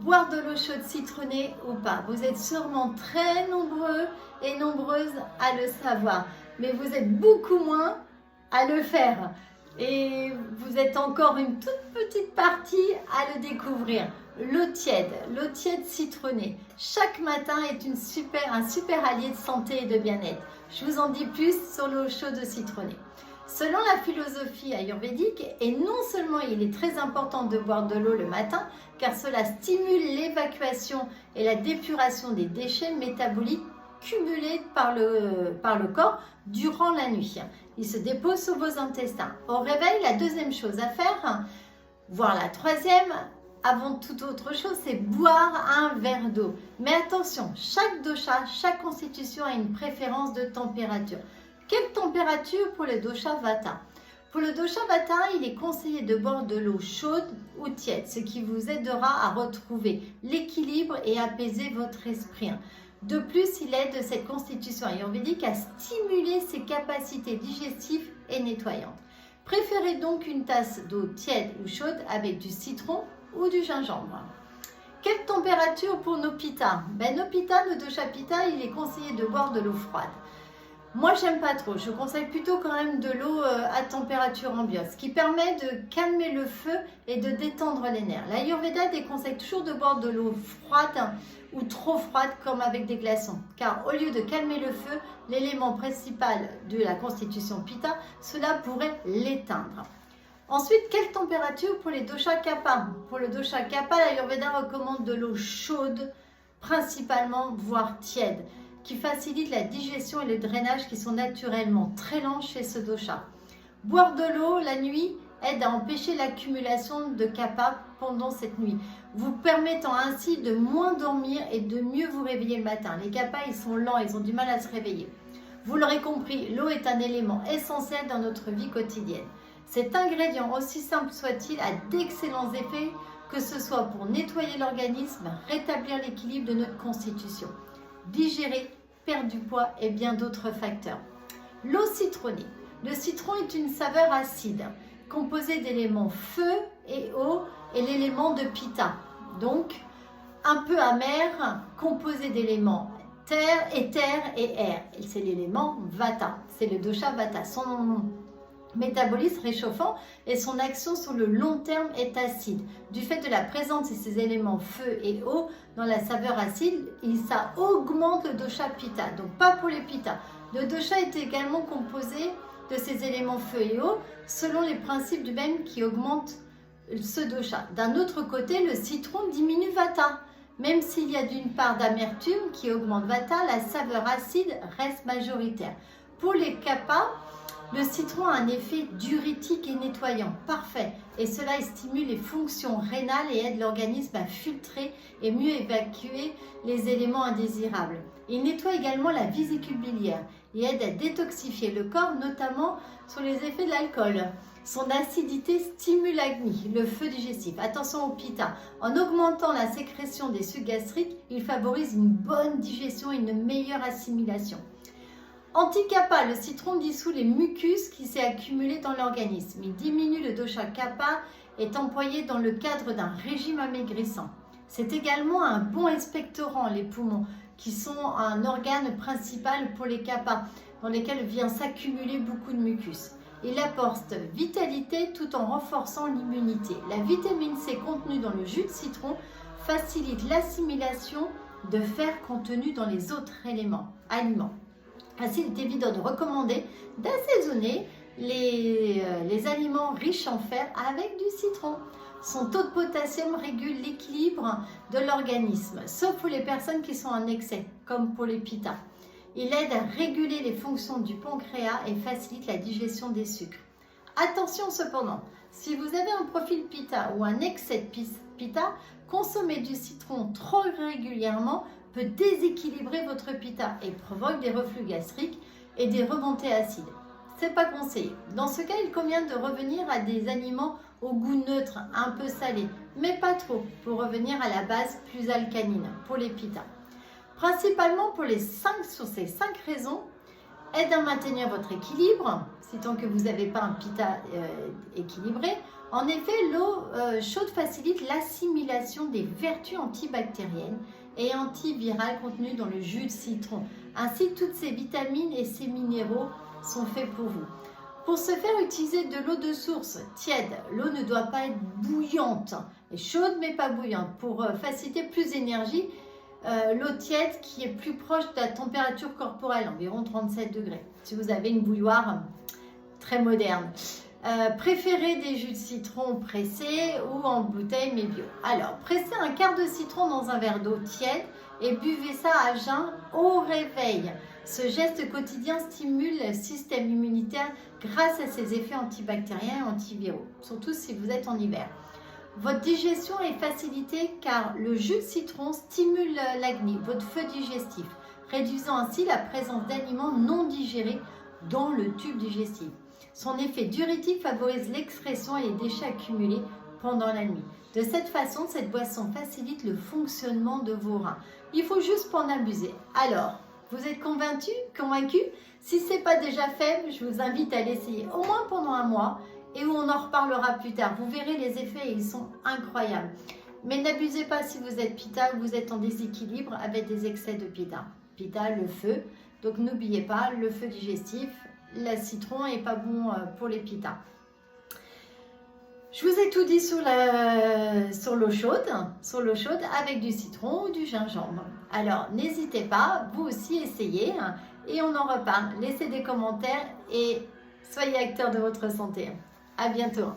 boire de l'eau chaude citronnée ou pas. Vous êtes sûrement très nombreux et nombreuses à le savoir, mais vous êtes beaucoup moins à le faire. Et vous êtes encore une toute petite partie à le découvrir. L'eau tiède citronnée. Chaque matin est un super allié de santé et de bien-être. Je vous en dis plus sur l'eau chaude citronnée. Selon la philosophie ayurvédique, et non seulement il est très important de boire de l'eau le matin, car cela stimule l'évacuation et la dépuration des déchets métaboliques cumulés par le corps durant la nuit. Il se dépose sur vos intestins. Au réveil, la deuxième chose à faire, voire la troisième, avant toute autre chose, c'est boire un verre d'eau. Mais attention, chaque dosha, chaque constitution a une préférence de température. Quelle température pour le dosha vata? Pour le dosha vata, il est conseillé de boire de l'eau chaude ou tiède, ce qui vous aidera à retrouver l'équilibre et apaiser votre esprit. De plus, il aide cette constitution ayurvédique à stimuler ses capacités digestives et nettoyantes. Préférez donc une tasse d'eau tiède ou chaude avec du citron ou du gingembre. Quelle température pour nos pitas? Nos pitas, le dosha pitta, il est conseillé de boire de l'eau froide. Moi, j'aime pas trop. Je conseille plutôt quand même de l'eau à température ambiante, ce qui permet de calmer le feu et de détendre les nerfs. L'Ayurveda déconseille toujours de boire de l'eau froide ou trop froide comme avec des glaçons, car au lieu de calmer le feu, l'élément principal de la constitution Pitta, cela pourrait l'éteindre. Ensuite, quelle température pour les doshas kapha? Pour le dosha kapha, l'Ayurveda recommande de l'eau chaude, principalement, voire tiède, qui facilite la digestion et le drainage qui sont naturellement très lents chez ce dosha. Boire de l'eau la nuit aide à empêcher l'accumulation de kapha pendant cette nuit, vous permettant ainsi de moins dormir et de mieux vous réveiller le matin. Les kapha, ils sont lents, ils ont du mal à se réveiller. Vous l'aurez compris, l'eau est un élément essentiel dans notre vie quotidienne. Cet ingrédient, aussi simple soit-il, a d'excellents effets, que ce soit pour nettoyer l'organisme, rétablir l'équilibre de notre constitution, digérer, perdre du poids et bien d'autres facteurs. L'eau citronnée. Le citron est une saveur acide, composée d'éléments feu et eau et l'élément de pitta. Donc, un peu amer, composé d'éléments terre, éther et air. Et c'est l'élément vata. C'est le dosha vata. Son métabolisme réchauffant et son action sur le long terme est acide. Du fait de la présence de ces éléments feu et eau dans la saveur acide, ça augmente le dosha pitta, donc pas pour les pitta. Le dosha est également composé de ces éléments feu et eau selon les principes du même qui augmentent ce dosha. D'un autre côté, le citron diminue vata. Même s'il y a d'une part d'amertume qui augmente vata, la saveur acide reste majoritaire. Pour les kapha, le citron a un effet diurétique et nettoyant, parfait, et cela stimule les fonctions rénales et aide l'organisme à filtrer et mieux évacuer les éléments indésirables. Il nettoie également la vésicule biliaire et aide à détoxifier le corps, notamment sur les effets de l'alcool. Son acidité stimule l'agni, le feu digestif. Attention au pitta. En augmentant la sécrétion des sucs gastriques, il favorise une bonne digestion et une meilleure assimilation. Anti-kapha, le citron dissout les mucus qui s'est accumulé dans l'organisme. Il diminue le dosha kapha et est employé dans le cadre d'un régime amaigrissant. C'est également un bon expectorant, les poumons, qui sont un organe principal pour les kapha, dans lesquels vient s'accumuler beaucoup de mucus. Il apporte vitalité tout en renforçant l'immunité. La vitamine C contenue dans le jus de citron facilite l'assimilation de fer contenu dans les autres aliments. Ainsi, il est évident de recommander d'assaisonner les aliments riches en fer avec du citron. Son taux de potassium régule l'équilibre de l'organisme, sauf pour les personnes qui sont en excès, comme pour les pitta. Il aide à réguler les fonctions du pancréas et facilite la digestion des sucres. Attention cependant, si vous avez un profil pitta ou un excès de pitta, consommer du citron trop régulièrement peut déséquilibrer votre pitta et provoque des reflux gastriques et des remontées acides. C'est pas conseillé. Dans ce cas, il convient de revenir à des aliments au goût neutre, un peu salé, mais pas trop, pour revenir à la base plus alcaline pour les pitta. Principalement sur ces 5 raisons, aide à maintenir votre équilibre, si tant que vous n'avez pas un pitta équilibré, En effet, l'eau chaude facilite l'assimilation des vertus antibactériennes et antivirales contenues dans le jus de citron. Ainsi, toutes ces vitamines et ces minéraux sont faits pour vous. Pour ce faire, utilisez de l'eau de source tiède. L'eau ne doit pas être bouillante, et chaude mais pas bouillante. Pour faciliter plus d'énergie, l'eau tiède qui est plus proche de la température corporelle, environ 37 degrés. Si vous avez une bouilloire très moderne. Préférez des jus de citron pressés ou en bouteille mais bio. Alors, pressez un quart de citron dans un verre d'eau tiède et buvez ça à jeun au réveil. Ce geste quotidien stimule le système immunitaire grâce à ses effets antibactériens et antiviraux, surtout si vous êtes en hiver. Votre digestion est facilitée car le jus de citron stimule l'acné, votre feu digestif, réduisant ainsi la présence d'aliments non digérés dans le tube digestif. Son effet diurétique favorise l'excrétion et les déchets accumulés pendant la nuit. De cette façon, cette boisson facilite le fonctionnement de vos reins. Il faut juste pas en abuser. Alors, vous êtes convaincu? Si ce n'est pas déjà fait, je vous invite à l'essayer au moins pendant un mois et où on en reparlera plus tard. Vous verrez les effets, ils sont incroyables. Mais n'abusez pas si vous êtes pitta ou vous êtes en déséquilibre avec des excès de pitta. Pitta, le feu. Donc n'oubliez pas, le feu digestif, le citron n'est pas bon pour les pitta. Je vous ai tout dit sur l'eau chaude avec du citron ou du gingembre. Alors n'hésitez pas, vous aussi essayez et on en reparle. Laissez des commentaires et soyez acteurs de votre santé. À bientôt.